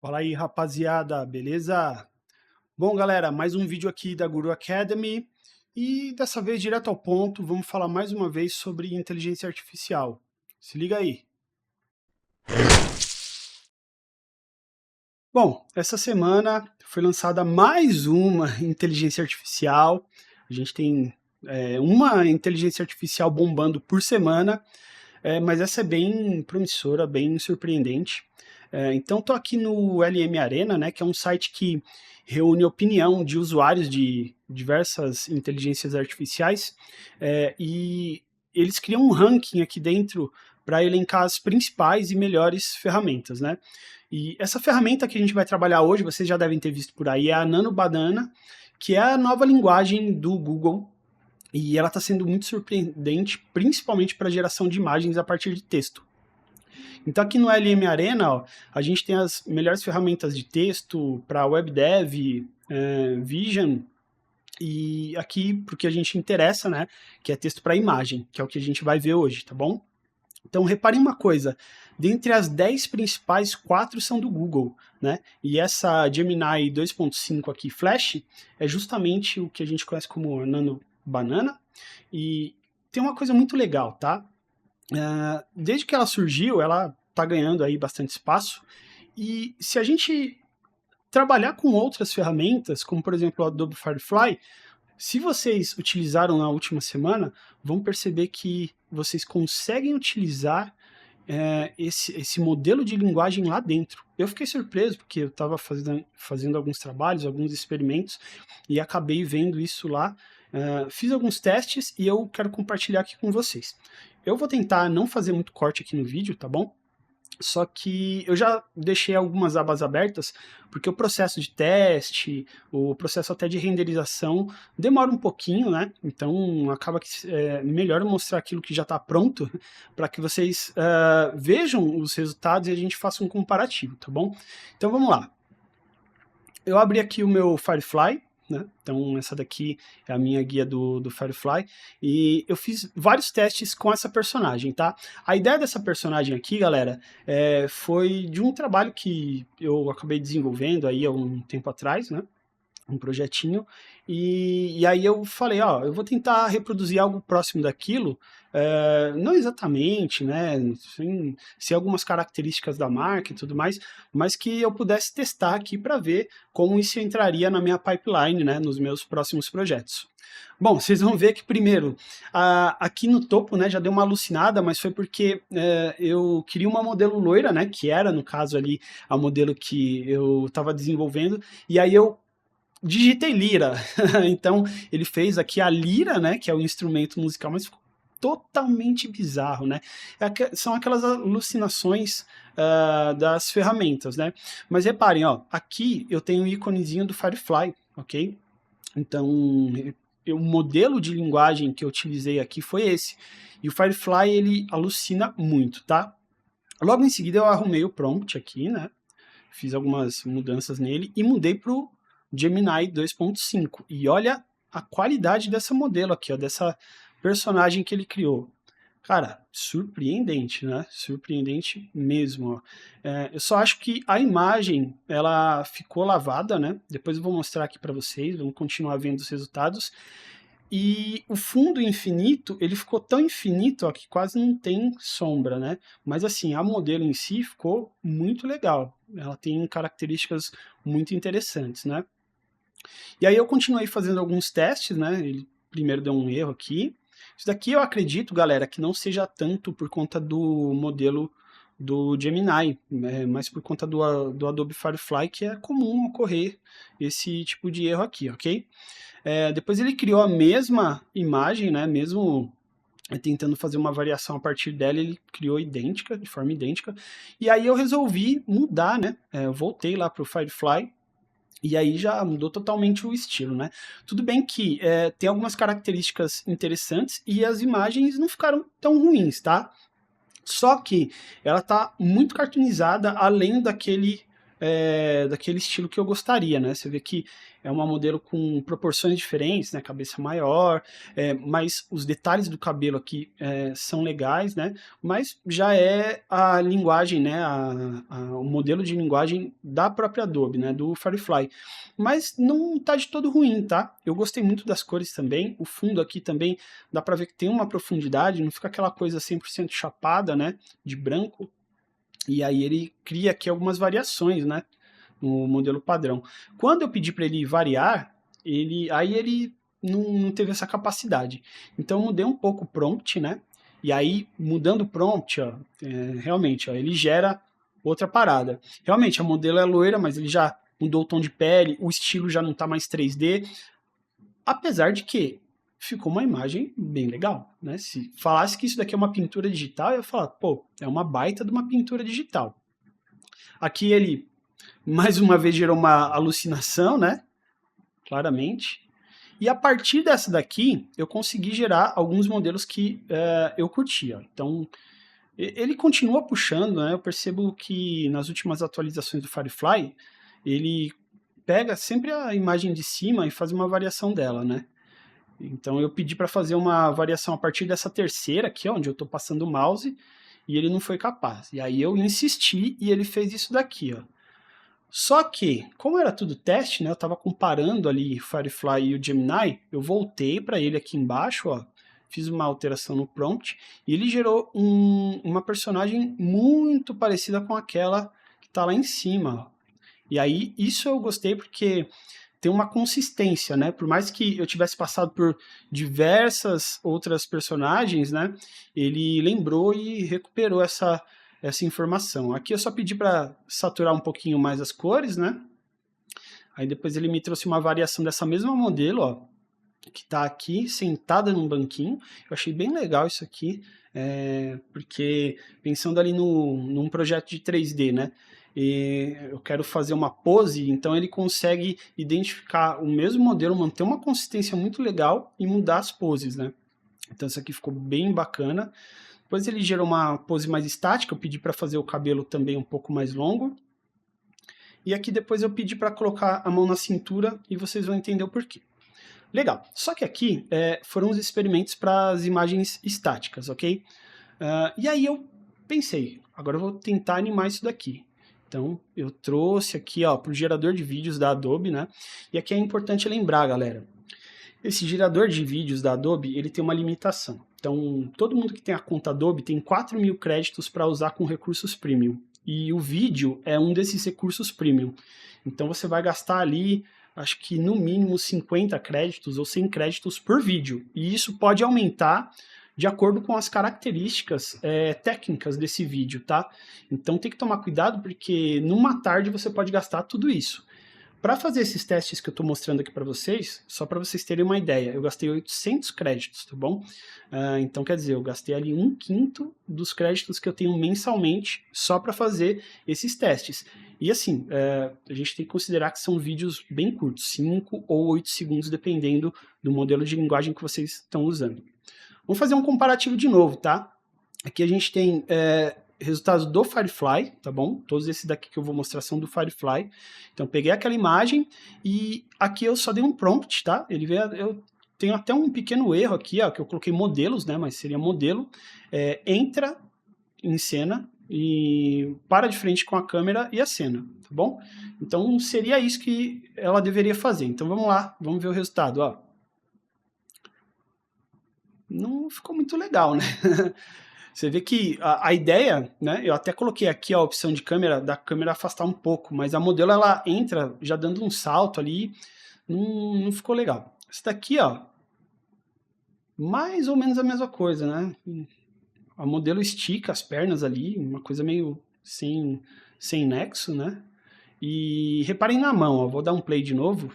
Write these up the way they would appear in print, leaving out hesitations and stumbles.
Fala aí, rapaziada, beleza? Bom, galera, mais um vídeo aqui da Guru Academy e dessa vez direto ao ponto, vamos falar mais uma vez sobre inteligência artificial. Se liga aí. Bom, essa semana foi lançada mais uma inteligência artificial. A gente tem uma inteligência artificial bombando por semana, mas essa é bem promissora, bem surpreendente. Então, estou aqui no LM Arena, né, que é um site que reúne opinião de usuários de diversas inteligências artificiais, e eles criam um ranking aqui dentro para elencar as principais e melhores ferramentas, né? E essa ferramenta que a gente vai trabalhar hoje, vocês já devem ter visto por aí, é a Nano Banana, que é a nova linguagem do Google, e ela está sendo muito surpreendente, principalmente para a geração de imagens a partir de texto. Então aqui no LM Arena, ó, a gente tem as melhores ferramentas de texto para web dev, Vision, e aqui porque a gente interessa, né, que é texto para imagem, que é o que a gente vai ver hoje, tá bom? Então reparem uma coisa, dentre as 10 principais, 4 são do Google, né? E essa Gemini 2.5 aqui, Flash, é justamente o que a gente conhece como Nano Banana, e tem uma coisa muito legal, tá? Desde que ela surgiu, ela está ganhando aí bastante espaço, e se a gente trabalhar com outras ferramentas, como por exemplo o Adobe Firefly, se vocês utilizaram na última semana, vão perceber que vocês conseguem utilizar esse modelo de linguagem lá dentro. Eu fiquei surpreso, porque eu estava fazendo alguns trabalhos, alguns experimentos, e acabei vendo isso lá. Fiz alguns testes e eu quero compartilhar aqui com vocês. Eu vou tentar não fazer muito corte aqui no vídeo, tá bom? Só que eu já deixei algumas abas abertas, porque o processo de teste, o processo até de renderização demora um pouquinho, né? Então acaba que é melhor mostrar aquilo que já está pronto, para que vocês vejam os resultados e a gente faça um comparativo, tá bom? Então vamos lá. Eu abri aqui o meu Firefly, né? Então essa daqui é a minha guia do Firefly, e eu fiz vários testes com essa personagem, tá? A ideia dessa personagem aqui, galera, foi de um trabalho que eu acabei desenvolvendo aí há um tempo atrás, né? Um projetinho, e aí eu falei, ó, eu vou tentar reproduzir algo próximo daquilo, não exatamente, né, sem algumas características da marca e tudo mais, mas que eu pudesse testar aqui para ver como isso entraria na minha pipeline, né, nos meus próximos projetos. Bom, vocês vão ver que primeiro, aqui no topo, né, já deu uma alucinada, mas foi porque eu queria uma modelo loira, né, que era, no caso ali, a modelo que eu estava desenvolvendo, e aí eu digitei lira. Então ele fez aqui a lira, né, que é o instrumento musical, mas ficou totalmente bizarro, né? São aquelas alucinações das ferramentas, né? Mas reparem, ó, aqui eu tenho o íconezinho do Firefly, ok? Então o modelo de linguagem que eu utilizei aqui foi esse. E o Firefly ele alucina muito, tá? Logo em seguida eu arrumei o prompt aqui, né? Fiz algumas mudanças nele e mudei para o Gemini 2.5. E olha a qualidade dessa modelo aqui, ó, dessa personagem que ele criou. Cara, surpreendente, né? Surpreendente mesmo. Ó. Eu só acho que a imagem, ela ficou lavada, né? Depois eu vou mostrar aqui para vocês, vamos continuar vendo os resultados. E o fundo infinito, ele ficou tão infinito ó, que quase não tem sombra, né? Mas assim, a modelo em si ficou muito legal. Ela tem características muito interessantes, né? E aí eu continuei fazendo alguns testes, né? Ele primeiro deu um erro aqui. Isso daqui eu acredito, galera, que não seja tanto por conta do modelo do Gemini, né, mas por conta do Adobe Firefly, que é comum ocorrer esse tipo de erro aqui, ok? Depois ele criou a mesma imagem, né, mesmo tentando fazer uma variação a partir dela, ele criou idêntica, de forma idêntica, e aí eu resolvi mudar, né, eu voltei lá para o Firefly, e aí já mudou totalmente o estilo, né? Tudo bem que tem algumas características interessantes e as imagens não ficaram tão ruins, tá? Só que ela tá muito cartoonizada além daquele daquele estilo que eu gostaria, né? Você vê que é uma modelo com proporções diferentes, né? Cabeça maior, mas os detalhes do cabelo aqui são legais, né? Mas já é a linguagem, né? O modelo de linguagem da própria Adobe, né? Do Firefly. Mas não tá de todo ruim, tá? Eu gostei muito das cores também. O fundo aqui também dá para ver que tem uma profundidade, não fica aquela coisa 100% chapada, né? De branco. E aí ele cria aqui algumas variações, né, no modelo padrão. Quando eu pedi para ele variar, ele não teve essa capacidade. Então eu mudei um pouco o prompt, né? E aí, mudando o prompt, ó, realmente, ó, ele gera outra parada. Realmente, a modelo é loira, mas ele já mudou o tom de pele, o estilo já não está mais 3D. Apesar de que ficou uma imagem bem legal, né? Se falasse que isso daqui é uma pintura digital, eu ia falar, pô, é uma baita de uma pintura digital. Aqui ele, mais uma vez, gerou uma alucinação, né? Claramente. E a partir dessa daqui, eu consegui gerar alguns modelos que eu curtia. Então, ele continua puxando, né? Eu percebo que nas últimas atualizações do Firefly, ele pega sempre a imagem de cima e faz uma variação dela, né? Então eu pedi para fazer uma variação a partir dessa terceira aqui, onde eu estou passando o mouse, e ele não foi capaz. E aí eu insisti e ele fez isso daqui, ó. Só que, como era tudo teste, né, eu estava comparando ali o Firefly e o Gemini, eu voltei para ele aqui embaixo, ó, fiz uma alteração no prompt, e ele gerou uma personagem muito parecida com aquela que está lá em cima, ó. E aí, isso eu gostei porque tem uma consistência, né? Por mais que eu tivesse passado por diversas outras personagens, né? Ele lembrou e recuperou essa informação. Aqui eu só pedi para saturar um pouquinho mais as cores, né? Aí depois ele me trouxe uma variação dessa mesma modelo, ó, que está aqui sentada num banquinho. Eu achei bem legal isso aqui, porque pensando ali num projeto de 3D, né? E eu quero fazer uma pose, então ele consegue identificar o mesmo modelo, manter uma consistência muito legal e mudar as poses, né? Então isso aqui ficou bem bacana. Depois ele gerou uma pose mais estática, eu pedi para fazer o cabelo também um pouco mais longo. E aqui depois eu pedi para colocar a mão na cintura e vocês vão entender o porquê. Legal, só que aqui foram os experimentos para as imagens estáticas, ok? E aí eu pensei, agora eu vou tentar animar isso daqui. Então, eu trouxe aqui para o gerador de vídeos da Adobe, né? E aqui é importante lembrar, galera, esse gerador de vídeos da Adobe, ele tem uma limitação. Então, todo mundo que tem a conta Adobe tem 4.000 créditos para usar com recursos premium. E o vídeo é um desses recursos premium. Então, você vai gastar ali, acho que no mínimo 50 créditos ou 100 créditos por vídeo. E isso pode aumentar de acordo com as características técnicas desse vídeo, tá? Então tem que tomar cuidado porque numa tarde você pode gastar tudo isso. Para fazer esses testes que eu estou mostrando aqui para vocês, só para vocês terem uma ideia, eu gastei 800 créditos, tá bom? Então quer dizer, eu gastei ali 1/5 dos créditos que eu tenho mensalmente só para fazer esses testes. E assim, a gente tem que considerar que são vídeos bem curtos, 5 ou 8 segundos, dependendo do modelo de linguagem que vocês estão usando. Vamos fazer um comparativo de novo, tá? Aqui a gente tem resultados do Firefly, tá bom? Todos esses daqui que eu vou mostrar são do Firefly. Então, peguei aquela imagem e aqui eu só dei um prompt, tá? Ele veio, eu tenho até um pequeno erro aqui, ó, que eu coloquei modelos, né? Mas seria modelo, entra em cena e para de frente com a câmera e a cena, tá bom? Então, seria isso que ela deveria fazer. Então, vamos lá, vamos ver o resultado, ó. Não ficou muito legal, né? Você vê que a ideia, né? Eu até coloquei aqui a opção de câmera, da câmera afastar um pouco, mas a modelo ela entra já dando um salto ali, não ficou legal. Essa daqui, ó, mais ou menos a mesma coisa, né? A modelo estica as pernas ali, uma coisa meio sem nexo, né? E reparem na mão, ó, vou dar um play de novo.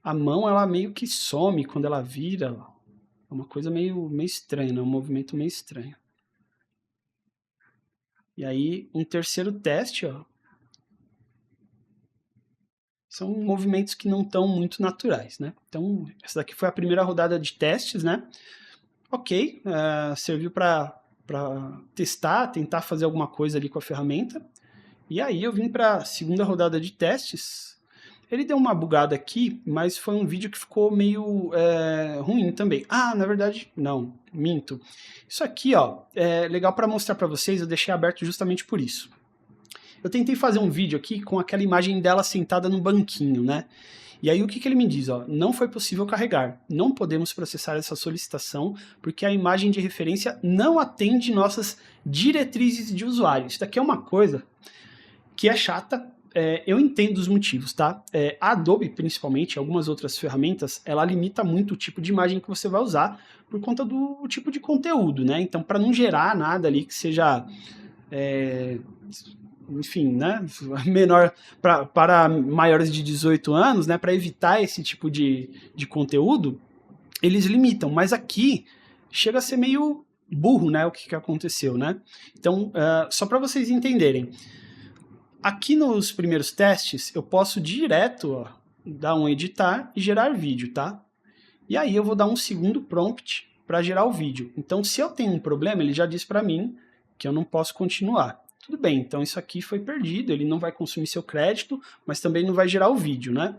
A mão, ela meio que some quando ela vira, ó. É uma coisa meio estranha, né? Um movimento meio estranho. E aí, um terceiro teste, ó. São movimentos que não estão muito naturais, né? Então, essa daqui foi a primeira rodada de testes, né? Ok, serviu para testar, tentar fazer alguma coisa ali com a ferramenta. E aí eu vim para a segunda rodada de testes. Ele deu uma bugada aqui, mas foi um vídeo que ficou meio ruim também. Ah, na verdade, não, minto. Isso aqui, ó, é legal para mostrar para vocês, eu deixei aberto justamente por isso. Eu tentei fazer um vídeo aqui com aquela imagem dela sentada no banquinho, né? E aí o que ele me diz? Ó, não foi possível carregar, não podemos processar essa solicitação porque a imagem de referência não atende nossas diretrizes de usuário. Isso daqui é uma coisa que é chata, eu entendo os motivos, tá? A Adobe, principalmente, algumas outras ferramentas, ela limita muito o tipo de imagem que você vai usar por conta do tipo de conteúdo, né? Então, para não gerar nada ali que seja... enfim, né, menor para maiores de 18 anos, né, para evitar esse tipo de conteúdo, eles limitam, mas aqui chega a ser meio burro, né, o que aconteceu, né? Então, só para vocês entenderem, aqui nos primeiros testes, eu posso direto, ó, dar um editar e gerar vídeo, tá? E aí eu vou dar um segundo prompt para gerar o vídeo. Então, se eu tenho um problema, ele já diz para mim que eu não posso continuar. Tudo bem, então isso aqui foi perdido, ele não vai consumir seu crédito, mas também não vai gerar o vídeo, né?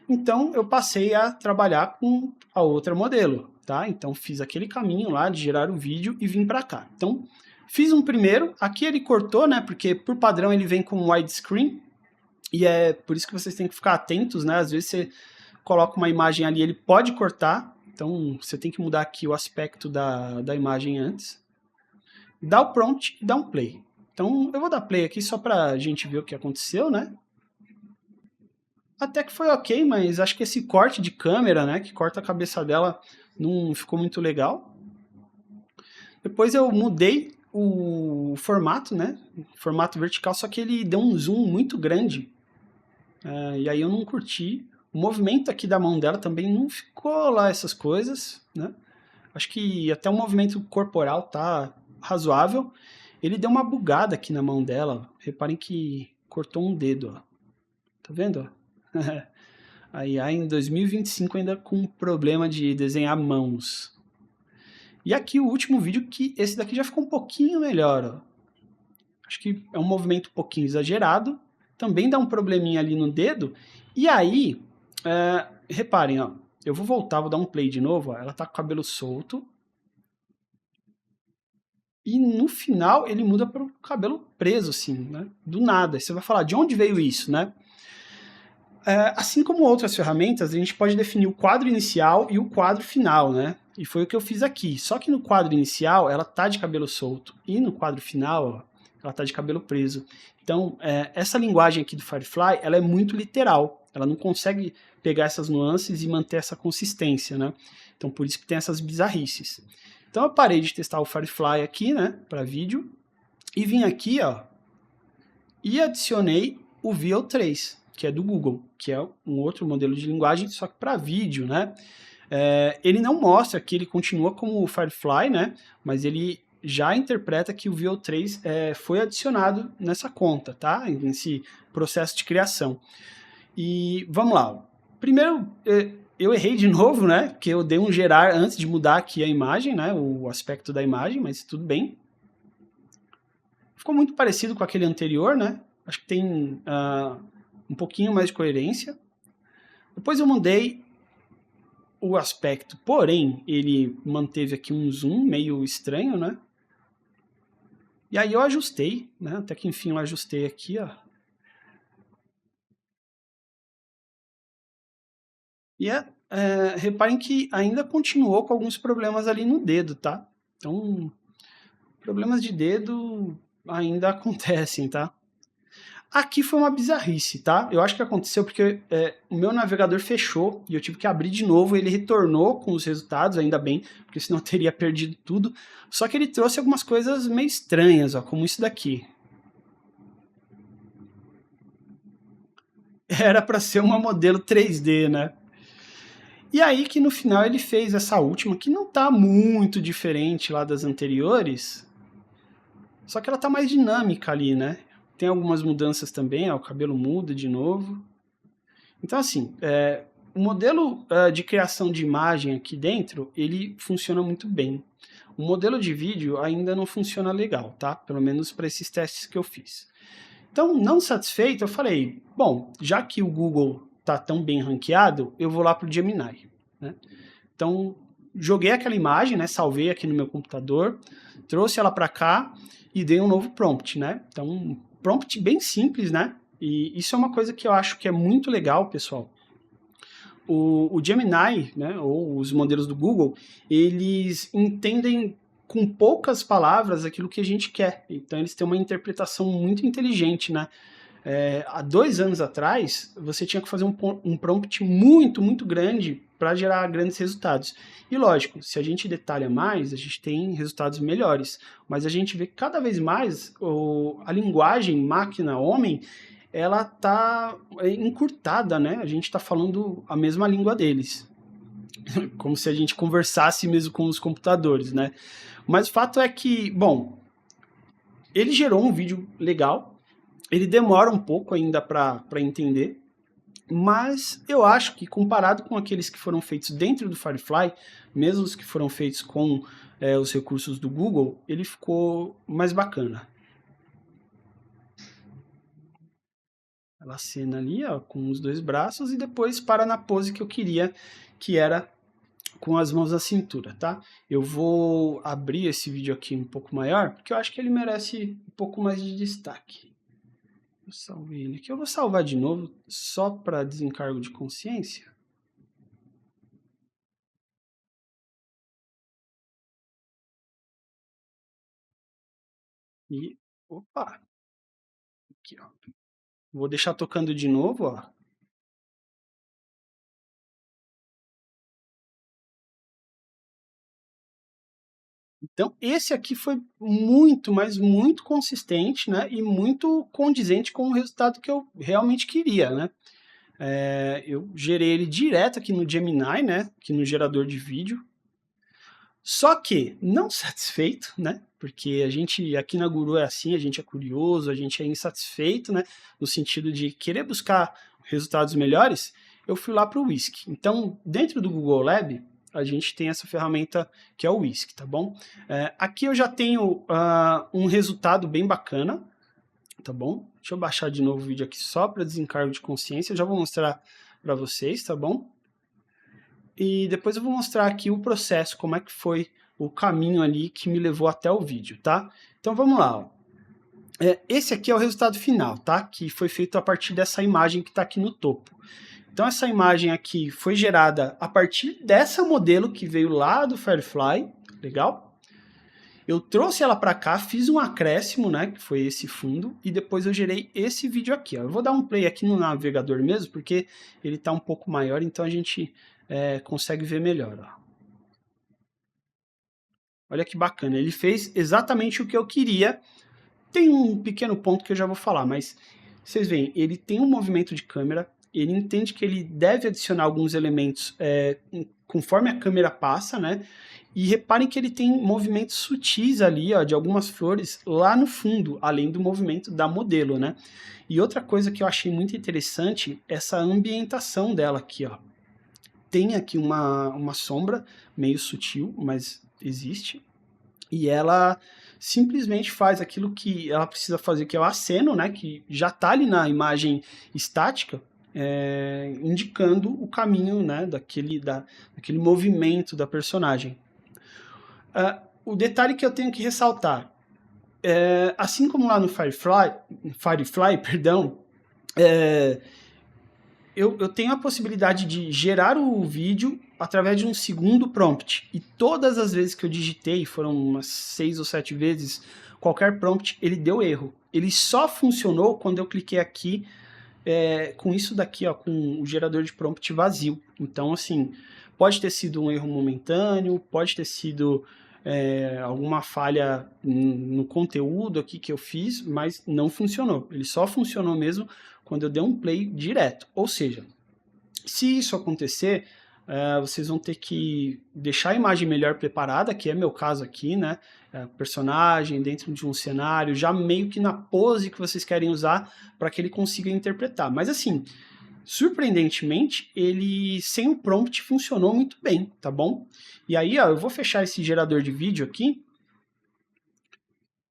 Então, eu passei a trabalhar com a outra modelo, tá? Então, fiz aquele caminho lá de gerar o vídeo e vim para cá. Então, fiz um primeiro, aqui ele cortou, né? Porque por padrão ele vem com widescreen, e é por isso que vocês têm que ficar atentos, né? Às vezes você coloca uma imagem ali, ele pode cortar, então você tem que mudar aqui o aspecto da imagem antes. Dá o prompt e dá um play. Então eu vou dar play aqui só para a gente ver o que aconteceu, né? Até que foi ok, mas acho que esse corte de câmera, né, que corta a cabeça dela, não ficou muito legal. Depois eu mudei o formato, né, formato vertical, só que ele deu um zoom muito grande. E aí eu não curti. O movimento aqui da mão dela também não ficou lá essas coisas, né? Acho que até o movimento corporal tá razoável. Ele deu uma bugada aqui na mão dela. Reparem que cortou um dedo, ó. Tá vendo? Aí em 2025 ainda com problema de desenhar mãos. E aqui o último vídeo, que esse daqui já ficou um pouquinho melhor, ó. Acho que é um movimento um pouquinho exagerado. Também dá um probleminha ali no dedo. E aí, reparem, ó, eu vou voltar, vou dar um play de novo, ó, ela tá com o cabelo solto. E no final ele muda para o cabelo preso, assim, né? Do nada. Você vai falar, de onde veio isso, né? Assim como outras ferramentas, a gente pode definir o quadro inicial e o quadro final, né? E foi o que eu fiz aqui. Só que no quadro inicial, ela tá de cabelo solto. E no quadro final, ó, ela tá de cabelo preso. Então, essa linguagem aqui do Firefly, ela é muito literal. Ela não consegue pegar essas nuances e manter essa consistência, né? Então, por isso que tem essas bizarrices. Então, eu parei de testar o Firefly aqui, né, para vídeo, e vim aqui, ó, e adicionei o VO3, que é do Google, que é um outro modelo de linguagem, só que para vídeo, né? Ele não mostra que ele continua como o Firefly, né? Mas ele já interpreta que o VO3 foi adicionado nessa conta, tá? Nesse processo de criação. E vamos lá. Primeiro, eu errei de novo, né? Porque eu dei um gerar antes de mudar aqui a imagem, né? O aspecto da imagem, mas tudo bem. Ficou muito parecido com aquele anterior, né? Acho que tem um pouquinho mais de coerência. Depois eu mudei o aspecto, porém, ele manteve aqui um zoom meio estranho, né? E aí eu ajustei, né? Até que enfim eu ajustei aqui, ó. E reparem que ainda continuou com alguns problemas ali no dedo, tá? Então, problemas de dedo ainda acontecem, tá? Aqui foi uma bizarrice, tá? Eu acho que aconteceu porque o meu navegador fechou e eu tive que abrir de novo. Ele retornou com os resultados, ainda bem, porque senão eu teria perdido tudo. Só que ele trouxe algumas coisas meio estranhas, ó, como isso daqui. Era para ser uma modelo 3D, né? E aí que no final ele fez essa última, que não tá muito diferente lá das anteriores, só que ela tá mais dinâmica ali, né? Tem algumas mudanças também, ó, o cabelo muda de novo. Então, assim, o modelo de criação de imagem aqui dentro, ele funciona muito bem. O modelo de vídeo ainda não funciona legal, tá? Pelo menos para esses testes que eu fiz. Então, não satisfeito, eu falei, bom, já que o Google está tão bem ranqueado, eu vou lá para o Gemini, né? Então, joguei aquela imagem, né, salvei aqui no meu computador, trouxe ela para cá e dei um novo prompt, né? Então, um prompt bem simples, né? E isso é uma coisa que eu acho que é muito legal, pessoal. O Gemini, né, ou os modelos do Google, eles entendem com poucas palavras aquilo que a gente quer. Então, eles têm uma interpretação muito inteligente, né? Há 2 anos atrás, você tinha que fazer um prompt muito grande para gerar grandes resultados. E lógico, se a gente detalha mais, a gente tem resultados melhores. Mas a gente vê que cada vez mais a linguagem máquina-homem, ela está encurtada, né? A gente está falando a mesma língua deles. Como se a gente conversasse mesmo com os computadores, né? Mas o fato é que, bom, ele gerou um vídeo legal, ele demora um pouco ainda para entender, mas eu acho que comparado com aqueles que foram feitos dentro do Firefly, mesmo os que foram feitos com os recursos do Google, ele ficou mais bacana. Ela acena ali, ó, com os 2 braços e depois para na pose que eu queria, que era com as mãos na cintura, tá? Eu vou abrir esse vídeo aqui um pouco maior, porque eu acho que ele merece um pouco mais de destaque. Eu salvei ele aqui. Eu vou salvar de novo, só para desencargo de consciência. E, opa, aqui, ó. Vou deixar tocando de novo, ó. Então, esse aqui foi muito, mas muito consistente, né? E muito condizente com o resultado que eu realmente queria, né? Eu gerei ele direto aqui no Gemini, né? Aqui no gerador de vídeo. Só que, não satisfeito, né? Porque a gente, aqui na Guru é assim, a gente é curioso, a gente é insatisfeito, né? No sentido de querer buscar resultados melhores, eu fui lá para o Whisk. Então, dentro do Google Lab, a gente tem essa ferramenta que é o Whisk, tá bom? Aqui eu já tenho um resultado bem bacana, tá bom? Deixa eu baixar de novo o vídeo aqui só para desencargo de consciência, eu já vou mostrar para vocês, tá bom? E depois eu vou mostrar aqui o processo, como é que foi o caminho ali que me levou até o vídeo, tá? Então vamos lá, ó. Esse aqui é o resultado final, tá? Que foi feito a partir dessa imagem que está aqui no topo. Então essa imagem aqui foi gerada a partir dessa modelo que veio lá do Firefly, legal? Eu trouxe ela para cá, fiz um acréscimo, né, que foi esse fundo, e depois eu gerei esse vídeo aqui, ó. Eu vou dar um play aqui no navegador mesmo, porque ele está um pouco maior, então a gente consegue ver melhor, ó. Olha que bacana, ele fez exatamente o que eu queria. Tem um pequeno ponto que eu já vou falar, mas vocês veem, ele tem um movimento de câmera, ele entende que ele deve adicionar alguns elementos conforme a câmera passa, né? E reparem que ele tem movimentos sutis ali, ó, de algumas flores lá no fundo, além do movimento da modelo, né? E outra coisa que eu achei muito interessante, essa ambientação dela aqui, ó. Tem aqui uma sombra meio sutil, mas existe. E ela simplesmente faz aquilo que ela precisa fazer, que é o aceno, né? Que já está ali na imagem estática, indicando o caminho, né? Daquele movimento da personagem. O detalhe que eu tenho que ressaltar, assim como lá no Firefly, perdão, eu tenho a possibilidade de gerar o vídeo através de um segundo prompt. E todas as vezes que eu digitei, foram umas 6 ou 7 vezes, qualquer prompt, ele deu erro. Ele só funcionou quando eu cliquei aqui com isso daqui, ó, com o gerador de prompt vazio. Então, assim, pode ter sido um erro momentâneo, pode ter sido alguma falha no conteúdo aqui que eu fiz, mas não funcionou. Ele só funcionou mesmo quando eu dei um play direto. Ou seja, se isso acontecer, vocês vão ter que deixar a imagem melhor preparada, que é meu caso aqui, né? Personagem dentro de um cenário, já meio que na pose que vocês querem usar para que ele consiga interpretar. Mas assim, surpreendentemente, ele sem o prompt funcionou muito bem, tá bom? E aí, ó, eu vou fechar esse gerador de vídeo aqui.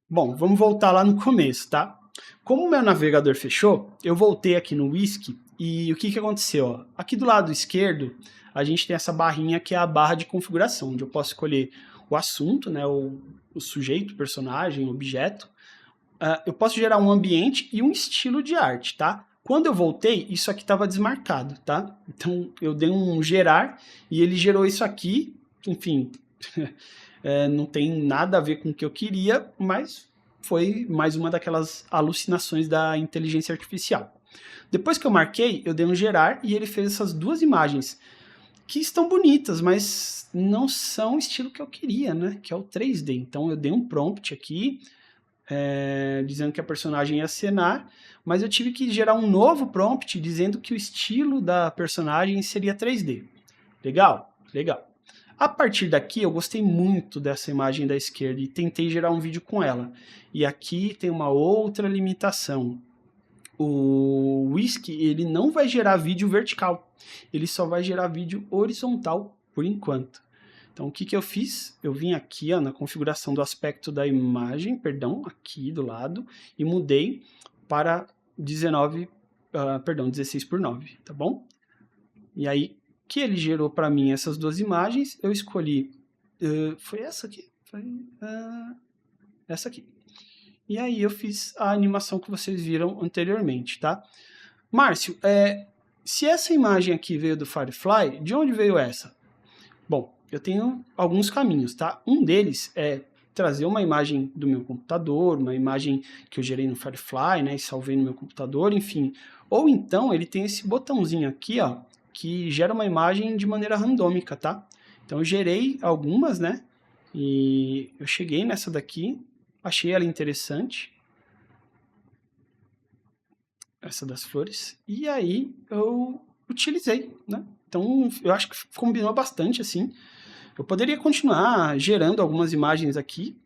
Bom, vamos voltar lá no começo, tá? Como o meu navegador fechou, eu voltei aqui no Whisk e o que, que aconteceu? Ó? Aqui do lado esquerdo, a gente tem essa barrinha que é a barra de configuração, onde eu posso escolher o assunto, né, o sujeito, personagem, objeto. Eu posso gerar um ambiente e um estilo de arte, tá? Quando eu voltei, isso aqui estava desmarcado, tá? Então, eu dei um gerar e ele gerou isso aqui, enfim, não tem nada a ver com o que eu queria, mas foi mais uma daquelas alucinações da inteligência artificial. Depois que eu marquei, eu dei um gerar e ele fez essas duas imagens, que estão bonitas, mas não são o estilo que eu queria, né? Que é o 3D. Então, eu dei um prompt aqui, dizendo que a personagem ia acenar, mas eu tive que gerar um novo prompt dizendo que o estilo da personagem seria 3D. Legal? Legal. A partir daqui, eu gostei muito dessa imagem da esquerda e tentei gerar um vídeo com ela. E aqui tem uma outra limitação. O Whisk, ele não vai gerar vídeo vertical. Ele só vai gerar vídeo horizontal por enquanto. Então, o que, que eu fiz? Eu vim aqui ó, na configuração do aspecto da imagem, perdão, aqui do lado, e mudei para 16 por 9, tá bom? E aí, que ele gerou para mim essas duas imagens, eu escolhi, foi essa aqui? Foi essa aqui. E aí eu fiz a animação que vocês viram anteriormente, tá? Márcio, se essa imagem aqui veio do Firefly, de onde veio essa? Bom, eu tenho alguns caminhos, tá? Um deles é trazer uma imagem do meu computador, uma imagem que eu gerei no Firefly, né, e salvei no meu computador, enfim. Ou então ele tem esse botãozinho aqui, ó, que gera uma imagem de maneira randômica, tá? Então eu gerei algumas, né? E eu cheguei nessa daqui, achei ela interessante. Essa das flores. E aí eu utilizei, né? Então eu acho que combinou bastante, assim. Eu poderia continuar gerando algumas imagens aqui,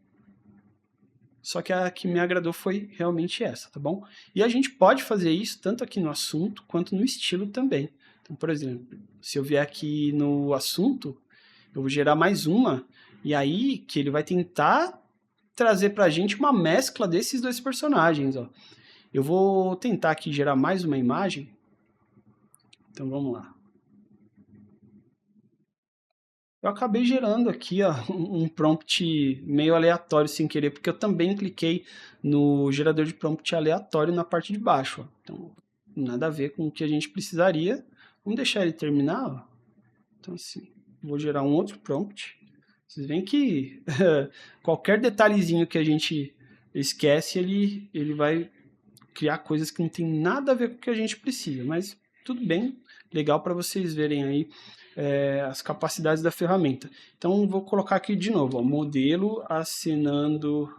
só que a que me agradou foi realmente essa, tá bom? E a gente pode fazer isso tanto aqui no assunto quanto no estilo também. Então, por exemplo, se eu vier aqui no assunto, eu vou gerar mais uma, e aí que ele vai tentar trazer pra gente uma mescla desses dois personagens, ó. Eu vou tentar aqui gerar mais uma imagem. Então vamos lá. Eu acabei gerando aqui ó, um prompt meio aleatório sem querer, porque eu também cliquei no gerador de prompt aleatório na parte de baixo. Ó. Então, nada a ver com o que a gente precisaria. Vamos deixar ele terminar. Ó. Então, assim, vou gerar um outro prompt. Vocês veem que qualquer detalhezinho que a gente esquece, ele vai criar coisas que não tem nada a ver com o que a gente precisa. Mas tudo bem, legal para vocês verem aí as capacidades da ferramenta. Então, vou colocar aqui de novo, ó, modelo acenando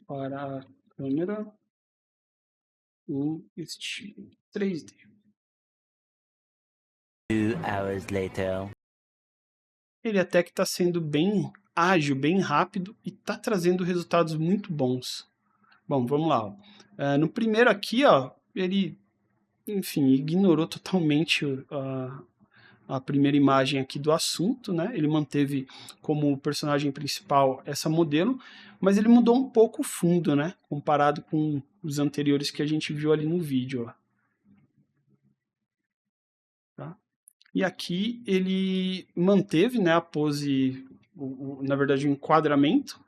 para a câmera, o estilo 3D. 2 hours later. Ele até que está sendo bem ágil, bem rápido e está trazendo resultados muito bons. Bom, vamos lá. Ó. No primeiro aqui, ó, ele, enfim, ignorou totalmente a primeira imagem aqui do assunto, né? Ele manteve como personagem principal essa modelo, mas ele mudou um pouco o fundo, né? Comparado com os anteriores que a gente viu ali no vídeo, ó. Tá? E aqui ele manteve, né, a pose, na verdade o enquadramento.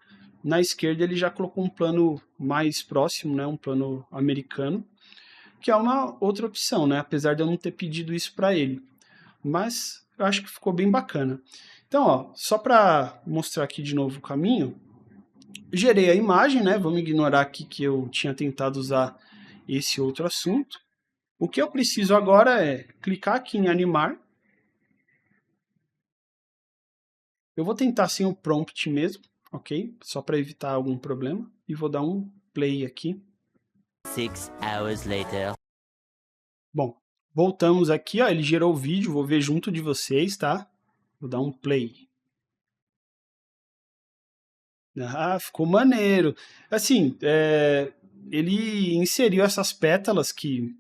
Na esquerda ele já colocou um plano mais próximo, né, um plano americano, que é uma outra opção, né? Apesar de eu não ter pedido isso para ele. Mas eu acho que ficou bem bacana. Então, ó, só para mostrar aqui de novo o caminho, gerei a imagem, né? Vamos ignorar aqui que eu tinha tentado usar esse outro assunto. O que eu preciso agora é clicar aqui em animar. Eu vou tentar sem o prompt mesmo, ok? Só para evitar algum problema. E vou dar um play aqui. 6 hours later. Bom, voltamos aqui, ó, ele gerou o vídeo, vou ver junto de vocês, tá? Vou dar um play. Ah, ficou maneiro. Assim, ele inseriu essas pétalas que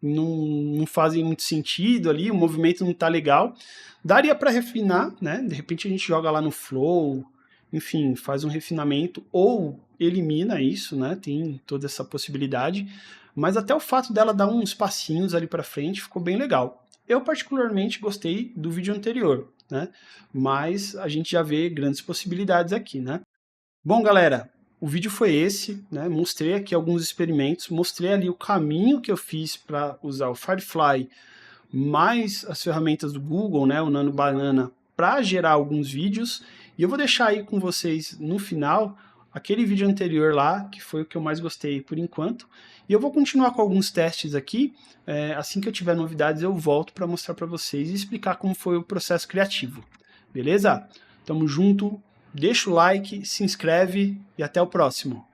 não fazem muito sentido ali, o movimento não tá legal. Daria para refinar, né? De repente a gente joga lá no Flow enfim, faz um refinamento ou elimina isso, né? Tem toda essa possibilidade, mas até o fato dela dar uns passinhos ali para frente ficou bem legal. Eu particularmente gostei do vídeo anterior, né? Mas a gente já vê grandes possibilidades aqui, né? Bom, galera, o vídeo foi esse, né? Mostrei aqui alguns experimentos, mostrei ali o caminho que eu fiz para usar o Firefly mais as ferramentas do Google, né, o Nano Banana, para gerar alguns vídeos. E eu vou deixar aí com vocês no final aquele vídeo anterior lá, que foi o que eu mais gostei por enquanto. E eu vou continuar com alguns testes aqui. Assim que eu tiver novidades, eu volto para mostrar para vocês e explicar como foi o processo criativo. Beleza? Tamo junto, deixa o like, se inscreve e até o próximo.